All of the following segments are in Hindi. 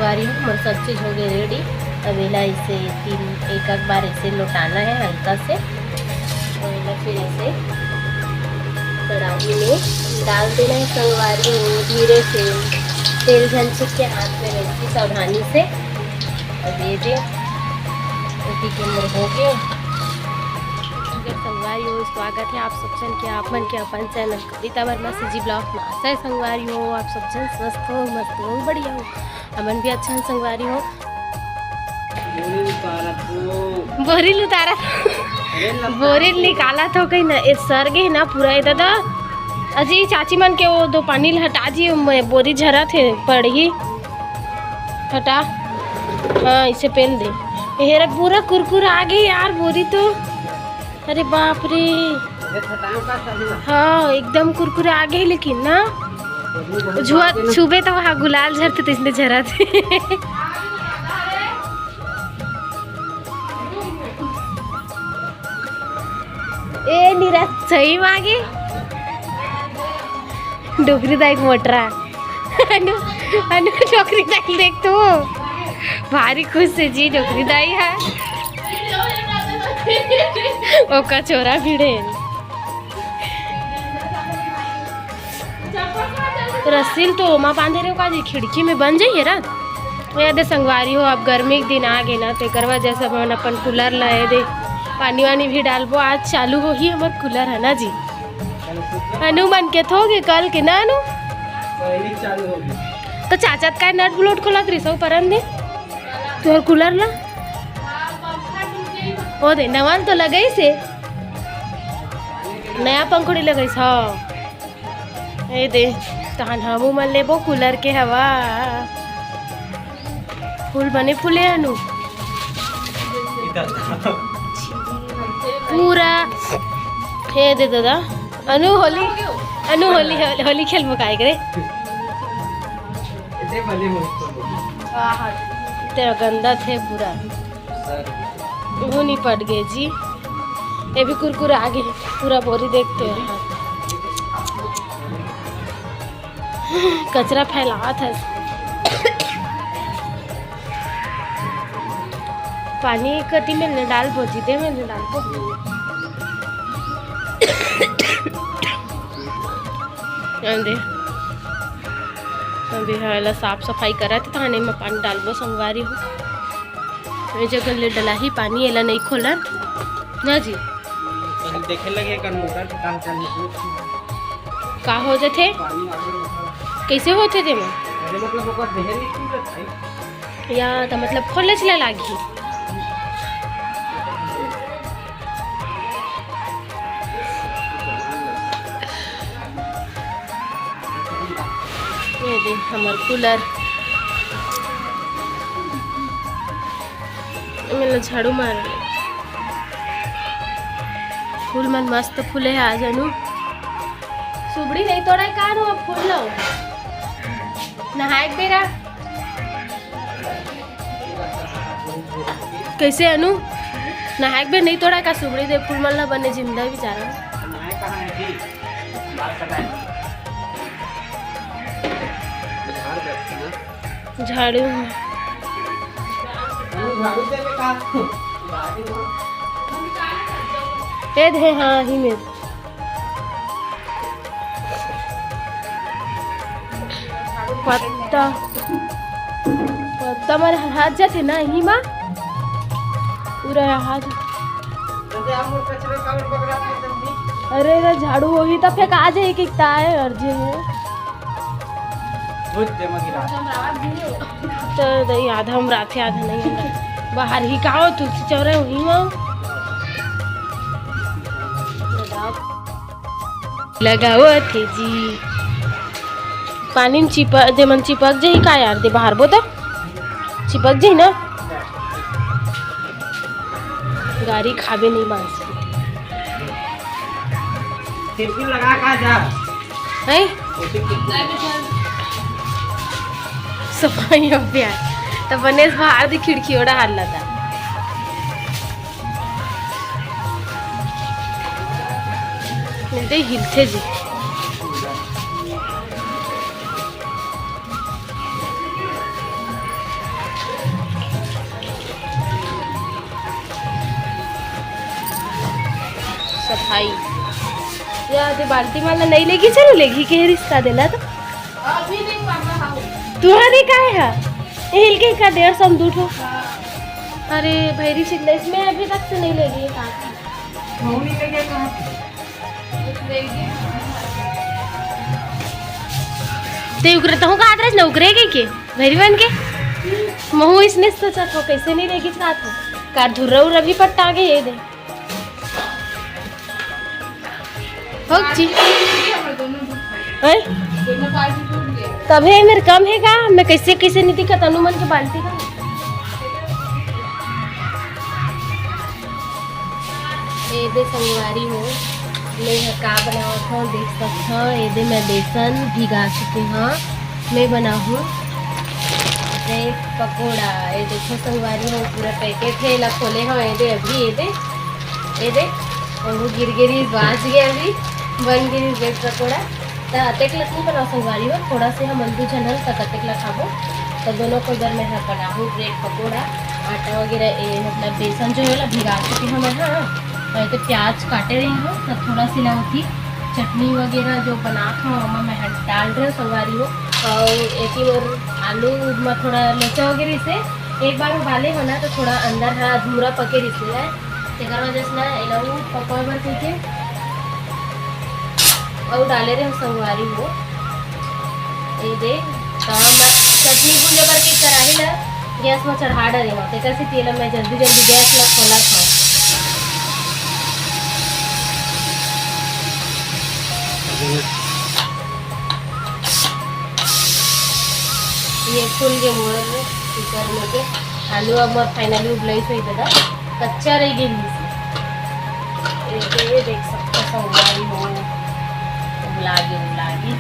संगवारी हूँ, मोर सब चीज़ हो गई रेडी। अब इला इसे एक बार ऐसे लौटाना है हल्का से, और इला फिर ऐसे कढ़ाई में डाल देना है संगवारी हूँ धीरे से। तेल झलझिक के हाथ में रखी सावधानी से। अब ये दे के अंदर हो गए संगवारी हो। स्वागत है आप सब जन के आपमन के अपन चैनल कविता वर्मा से जी ब्लॉग में। आशा है संगवारी हो आप सब जन स्वस्थ हो, मस्त हो, बढ़िया हो, अमन भी अच्छा है संगवारी हो। बोरिल उतारा बोरिल निकाला तो कहीं ना इस सर गए ना पूरा ये दादा अजी चाची मन के वो दो पानी हटा जी, बोरी झरा थे पड़ी हटा। हाँ इसे पेल दे। हेरा पूरा कुरकुर आ गई यार बोरी तो, अरे बाप रे। हाँ एकदम कुरकुरे आ गए, लेकिन ना जुआ सुबह तो वहाँ गुलाल झरते तो इसने झरा थे। ए नीरा सही मांगे डोकरी दाई मोटरा अनु अनु डोकरी दाई देख तो भारी खुश है जी डोकरी दाई है। ओका चोरा भिड़े रस्सील तो ओमा बांधे रहे का जी खिड़की में बन जाइए रात याद संगवारी हो। अब गर्मी के दिन आ गए ना तो करवा जैसा अपन अपन कूलर लाए दे, पानी वानी भी डालबो। आज चालू हो ही हमार कूलर है ना जी। अनु मन के थोगे कल के ना अनु तो चाचा का नट ब्लोट खोला त्रिसौ परन दे तोहर कूलर ला ओ दे नवान तो लगई से नया पंखुड़ी लगई। हाँ ए दे तहन हमू मन लेबो कूलर के हवा। फूल बने फूले अनु पूरा हे दे दादा। अनु होली होली खेल मुकाए करे तेरा गंदा थे पूरा वो नहीं पट गए जी। ये भी कुरकुरा आगे पूरा बोरी देखते हैं कचरा फैला था। पानी कटी में डाल बो जीते में डाल बो। अभी हाँ साफ सफाई करा थे थाने में पानी डालबो संगवारी हो। जगह ले डला ही पानी एला नहीं खोला ना जी। देखे लगे कर मोटर का हो जाते कैसे होते थे मैं मतलब ओकर देहे नहीं या तो मतलब खोले चला लागी। ये देख हमार कूलर मेला झाड़ू मार फूल मन मस्त फूले है आज अनु। सुबड़ी नहीं तोड़ा का नो फूल लो नहाए बेरा कैसे अनु नहाए बे नहीं तोड़ा का सुबड़ी दे फूल मन ला बने जिंदा बेचारा झाड़ू है। हाँ ही में पत्ता पत्ता मारे हाथ जाते ना ही माँ पूरा हाथ। अरे रे झाड़ू वही तो फेंक आ जाए कि है अर्जे है तो दही आधा हम रात आधा नहीं बाहर ही का तुलसी चौरे वही माँ लगाओ थे जी। पानी में चिपक जेमन चिपक जाही का यार दे बाहर बो तो चिपक जाही ना गाड़ी खाबे नहीं मांस लगा का जा है सफाई प्यार तो बनेस बाहर दी खिड़की ओड़ा हाल था मिलते हिलते जी। सफाई या ते बाल्टी वाला नहीं लेगी चलो लेगी के रिश्ता देला तो अभी नहीं पापा हाउ तुम्हारे का है हिल के का 150 दूठो अरे भैरी सिद्धे इसमें अभी तक से नहीं लेगी मौनी ले गया कहाँ ते उगरे तो का आदरस न उगरेगी के भैरी बन के महू इसने सोचा तो कैसे नहीं लेगी साथ में कार धुर्रा उर्रा भी पट्टा आगे ये दे हो जी हैं दोनों पार्टी टूट गए तब है मेरे कम है का मैं कैसे कैसे नहीं दिखा तनुमन के बाल्टी का ये दे संगवारी हो मैं का बनाओ था देख सकता हूँ ये दे मैं बेसन भिगा चुकी हूँ मैं बनाऊँ एक पकोड़ा ये देखो संगवारी हो पूरा पैकेट है ला खोले हाँ ये दे अभी ये दे और वो गिर गिरी बाज गया अभी बन गिरी ब्रेड पकोड़ा तो अतेक लग नहीं बनाओ संगवारी हो थोड़ा से हम अंदू जनल तक अतेक ला खाबो तो दोनों को इधर मैं बनाऊँ ब्रेड पकोड़ा आटा वगैरह ये मतलब बेसन जो है ला भिगा चुकी हूँ मैं हाँ और तो प्याज काटे रही हूँ तब थोड़ा सी लाऊँ चटनी वगैरह जो बना था मैं डाल रही हूँ संगवारी हो और एक ही और आलू में थोड़ा लोचा वगैरह से एक बार उबाले हो ना तो थोड़ा अंदर हाँ अधूरा पके रिसले है तेकर वजह से ना इलाऊ पकोए बर के और डाले रहे संगवारी हो ये दे तो मैं चटनी भूले बर के कढ़ाई ला गैस में चढ़ा डरे हो तेकर से तेल मैं जल्दी जल्दी गैस ला खोला था ये फूल के मोड़ में कुकर में के आलू अब मोर फाइनली उबलाई सही दादा कच्चा रह गई ये देख सकते संगवारी हो उबलागी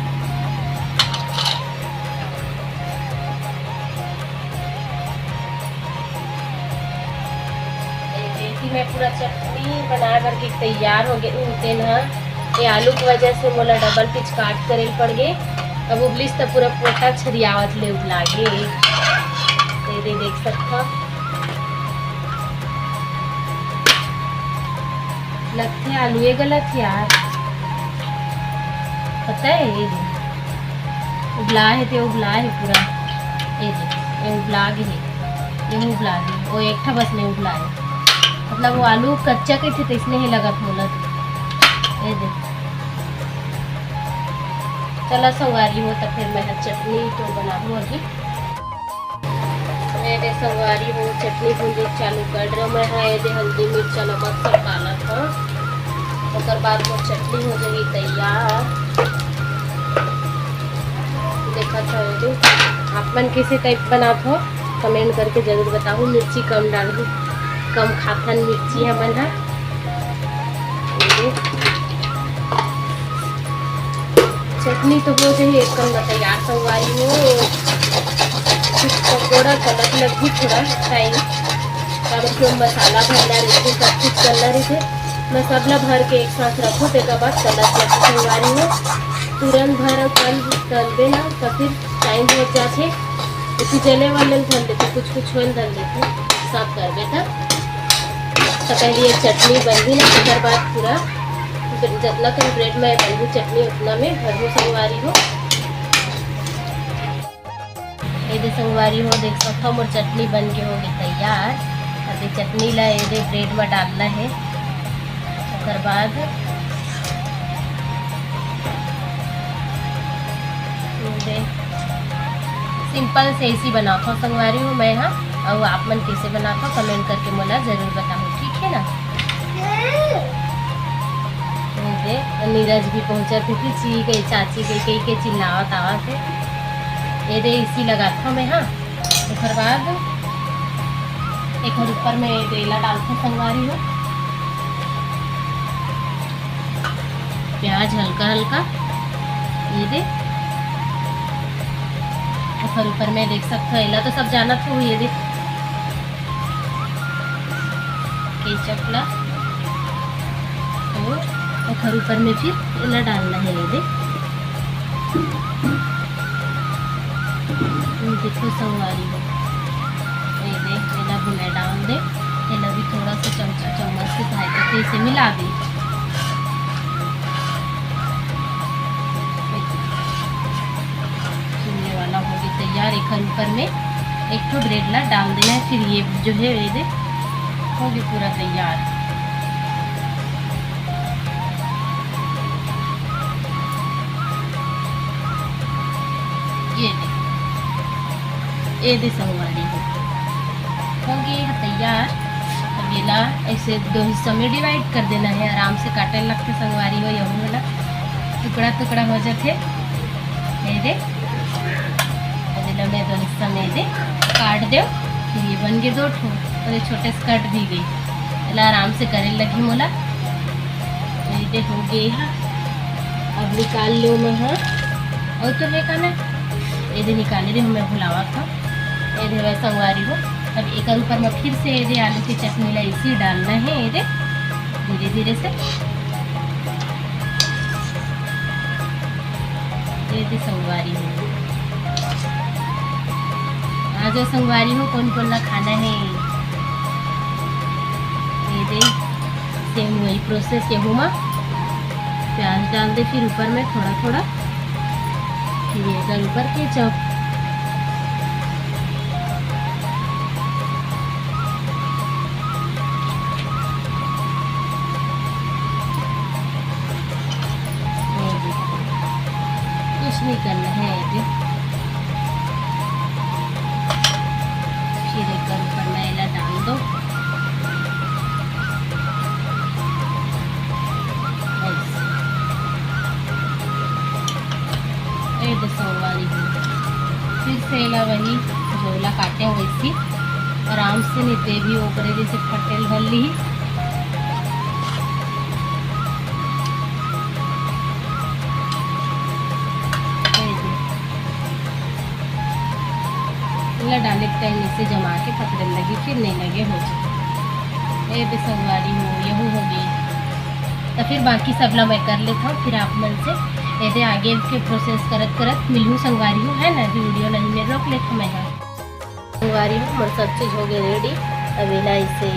देखी मैं पूरा चटनी बना करके तैयार हो गई उनते ना ये आलू की वजह से मोला डबल पिच काट करे पड़ गए अब उबलिस तो पूरा पोटा छरियावत ले उबलागे ये देख सकता लगते आलू ये गलत यार पता है ये उबला है तो उबला है पूरा ये उबला गए ये उबला गए वो एक था बस नहीं उबला है मतलब वो आलू कच्चा कैसे तो इसने ही लगा बोला ये देख चला संगवारी हो तो फिर मैं चटनी तो बनाऊँ अभी मेरे संगवारी हो चटनी भूंजी चालू कर रहा मैं हाँ ये हल्दी मिर्च नमक सब डाला था उसके बाद वो चटनी हो जाएगी तैयार देखा था ये आप मन किसी टाइप बना हो कमेंट करके जरूर बताओ मिर्ची कम डालू कम खाथन मिर्ची है बना चटनी तो हो जाए एक कम तैयार संगवारी हो कुछ पकौड़ा कलर लगी थोड़ा टाइम तब जो मसाला भरना रही सब कुछ करना रही थे मैं सबला भर के एक साथ रखो तो बाद कलर लगी संगवारी हो तुरंत भर कल तल देना तो फिर टाइम लग जाते तो जले वाले धन देते कुछ होल धन देते सब कर बेटा तो पहले ये चटनी बन गई ना उसके बाद पूरा जितना कम ब्रेड में बनू चटनी उतना में भरू संगवारी हो ये संगवारी हो देख सकता हूँ चटनी बन के हो गई तैयार अभी चटनी ला ये ब्रेड में डालना है उसके बाद सिंपल से ऐसी बनाता हूँ संगवारी हो मैं हाँ और आप मन कैसे बनाता हूँ कमेंट करके मुझे ज़रूर बताओ ठीक है ना नीरज भी पहुंचा थे ची गई चाची गई कई के चिल्लावत आवा थे ये दे इसी लगा था मैं हाँ उसके बाद एक और ऊपर में तेला डालता संगवारी हो प्याज हल्का हल्का ये दे और ऊपर में देख सकते हो एला तो सब जाना था ये दे केचप ला और ऊपर में फिर इला डालना है ये देख देखो संगवारी हो ये देख इला भी मैं डाल दे इला भी थोड़ा सा चम्मच से सहायता से इसे मिला दी एकर ऊपर में एक ठो ब्रेड ला डाल देना है। फिर ये जो है ये हो गया पूरा तैयार। ये दे संगवारी हो गई तैयार। अब ये ला ऐसे 2 हिस्सों में डिवाइड कर देना है। आराम से काटे लगते संगवारी हो, यही वाला टुकड़ा टुकड़ा हो जाते। ये दे मैं 2 हिस्सा में दे काट दो। फिर ये बन गए 2 ठो और ये छोटे से कट भी गई। पहले आराम से करे लगी मोला। ये हो गए हाँ, अब निकाल लो मैं। हाँ और तो है खाना ये निकाले दे, मैं भुलावा था। ये वैसा संगवारी हो। अब एक ऊपर में फिर से ये आलू की चटनी ला इसी डालना है। ये धीरे धीरे से ये संगवारी हो। आज संगवारी हो कौन कौन ला खाना है ये दे। सेम वही प्रोसेस गेहूँ में प्याज डाल दे, फिर ऊपर में थोड़ा थोड़ा, फिर ये ऊपर केचप। कुछ नहीं करना है ये। फिर एक ऊपर मैला डाल दो। ये संगवारी हो। फिर से ला वही झोला काटे वैसी आराम से नीते भी ओकरे जैसे फटेल भर ली। डाले टाइम इसे जमा के पकड़ने लगी, फिर नहीं लगे हो जाए। ये भी संगवारी हो, यहू हो गई। तो फिर बाकी सब ला मैं कर लेता हूँ। फिर आप मन से ये आगे के प्रोसेस करत करत मिलूँ संगवारी हो है ना। वीडियो नहीं मैं रोक लेता मैं। संगवारी हो और सब चीज़ हो गई रेडी। अब इला इसे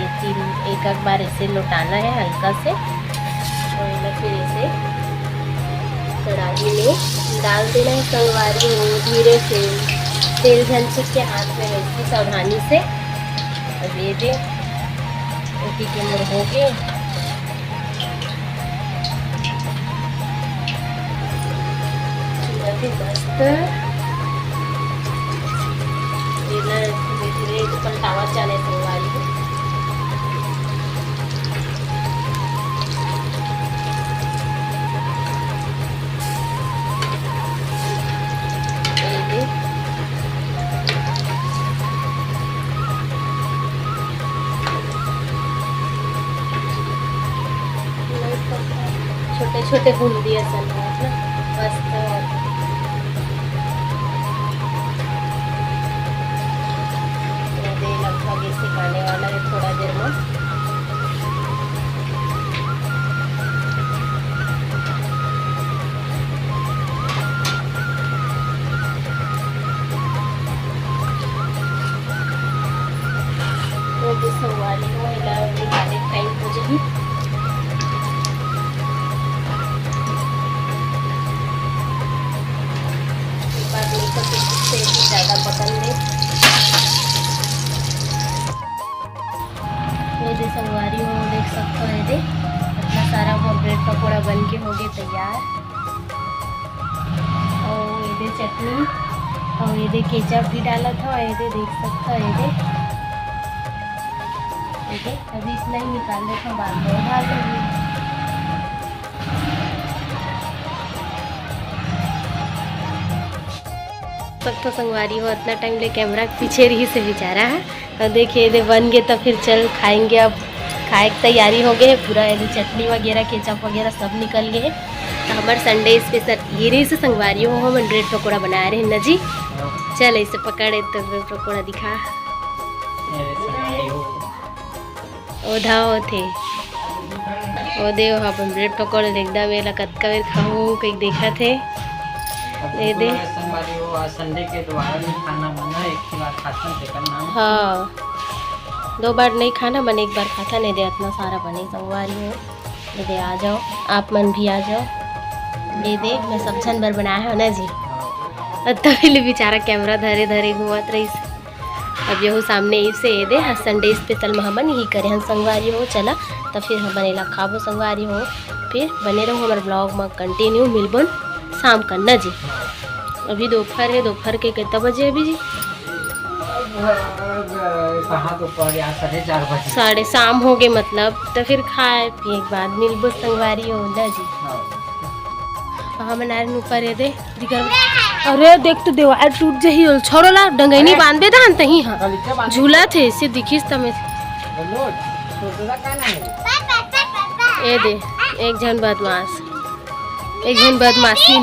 एक बार ऐसे लौटाना है हल्का से, और फिर इसे कढ़ाई में डाल देना है। संगवारी हो धीरे से तेल झंझट के हाथ में वैसी सावधानी से। अब ये दे रोटी के मुँह हो गए। मस्त धीरे धीरे पलटावा चले संगवारी हो। छोटे छोटे भून दिए सन मस्त। लगभग इसे खाने वाला है थोड़ा देर में। वो संगवारी हो निकाले टाइम हो जाएगी। ज़्यादा पसंद है ये संगवारी हो। देख सकते हो ये अपना सारा वो ब्रेड पकौड़ा बन के हो गए तैयार। और ये चटनी और ये केचप भी डाला था। ये देख सकते हो ये अभी इतना ही निकाल देता हूँ, बाद में डाल दूँगी। तक तो संगवारी हो इतना टाइम ले कैमरा के पीछे रही से बेचारा है। और देखिए ये बन गए तो फिर चल खाएंगे। अब खाए की तैयारी हो गई है पूरा। ये चटनी वगैरह केचप वगैरह सब निकल गए। तो हमारे संडे स्पेशल ये रही से संगवारी हो। हम ब्रेड पकौड़ा बना रहे हैं ना जी। चल ऐसे पकड़े तो ब्रेड पकौड़ा दिखा। ओधा हो थे ओ दे अपन ब्रेड पकौड़े देखदा मेला कतका बेर खाऊं कहीं देखा थे। दे दे संडे के दोबारा नहीं खाना मना, एक ही बार खाता है करना। हाँ 2 बार नहीं खाना मन, एक बार खाता नहीं दे। इतना सारा बने संगवारी हो। दे दे आ जाओ, आप मन भी आ जाओ। दे दे मैं सब जन बार बनाया है ना जी। तभी बेचारा कैमरा धरे धरे घूमत रही। अब यहो सामने से ये दे संडे स्पेशल में हमन यही करे हम संगवारी हो चला तो फिर हम बनेला खाबो संगवारी हो। फिर बने रहो हमारे ब्लॉग में कंटिन्यू मिलबन शाम का न जी। अभी दोपहर है, दोपहर के कितना बजे अभी जी? कहाँ दोपहर यार 4:30 बजे। साढ़े शाम हो गए मतलब तो फिर खाए पिए के बाद मिलबो संगवारी हो न जी। हम नार ऊपर है दे दिगर। अरे देख तो देवा टूट जही छोड़ोला डंगैनी बांधबे दान तही हां झूला थे से दिखिस तमे ए दे एक जन बदमाश एक जन बदमाशी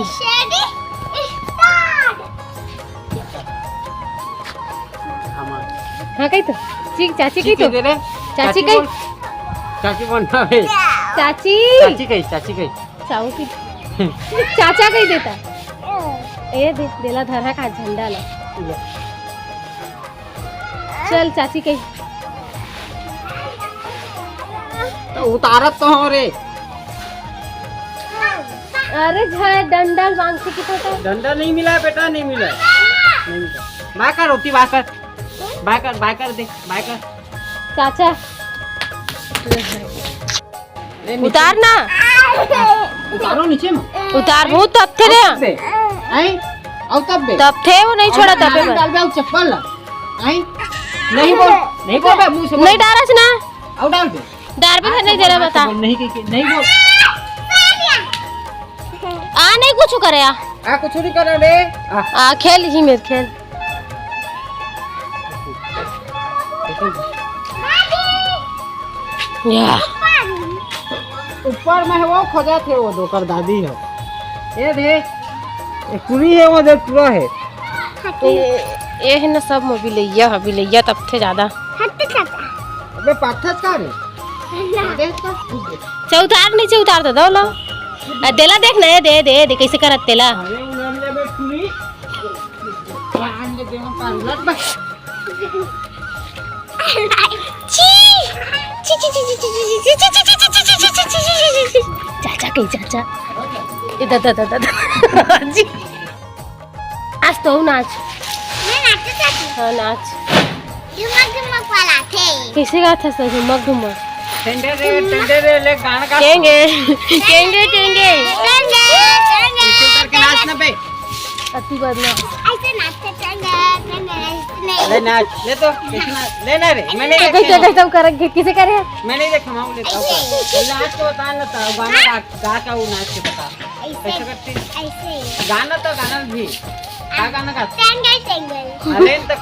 हाँ कही तो ठीक चाची कही तो चाची कही चाची बनना है चाची चाची कही चाऊ की चाचा कही देता ए दे देला धरा का झंडा ला चल चाची कही तो उतारत तो हो रे। अरे झाड़ डंडल बांध से की पता डंडा नहीं मिला बेटा, नहीं मिला नहीं मिला। बाकर होती बाकर बाकर देख बाकर चाचा उतार ना उतारो नीचे में उतार बहुत तब थे रे आई और तब थे वो नहीं छोड़ा तबे डाल दे चप्पल आई नहीं बोल बे मुंह से नहीं डारस ना और डाल दे डार भी नहीं दे रहा बता नहीं बोल आ नहीं कुछ करे आ कुछ नहीं कर रे आ खेल ही में खेल या ऊपर में है वो खोजा थे वो दोकर दादी है ये दे पूरी है वो दे पूरा है ये है ना सब मोबिलैया तब थे ज्यादा अबे पाथस का रे उतार नीचे उतार दो लो देला देख ना दे दे दे कैसे करत तेला अरे उन्हें ले बे पूरी आन दे में पालत बस चाचा कहीं चाचा इधर जी आज तो नाच हाँ नाच कैसे गा था सर झुमक झुमक टेंडे रे ले गाना गा केंगे करके नाच ना बे अति बदमाश ले नाच ले तो ले ना रे मैंने कैसे तुम करेंगे किसे करे मैंने देखा मैं लेता हूं नाच के बता ना तो गाना गा का वो नाच के बता कैसे करती गाना तो गाना भी क्या गाना गाती अरे तो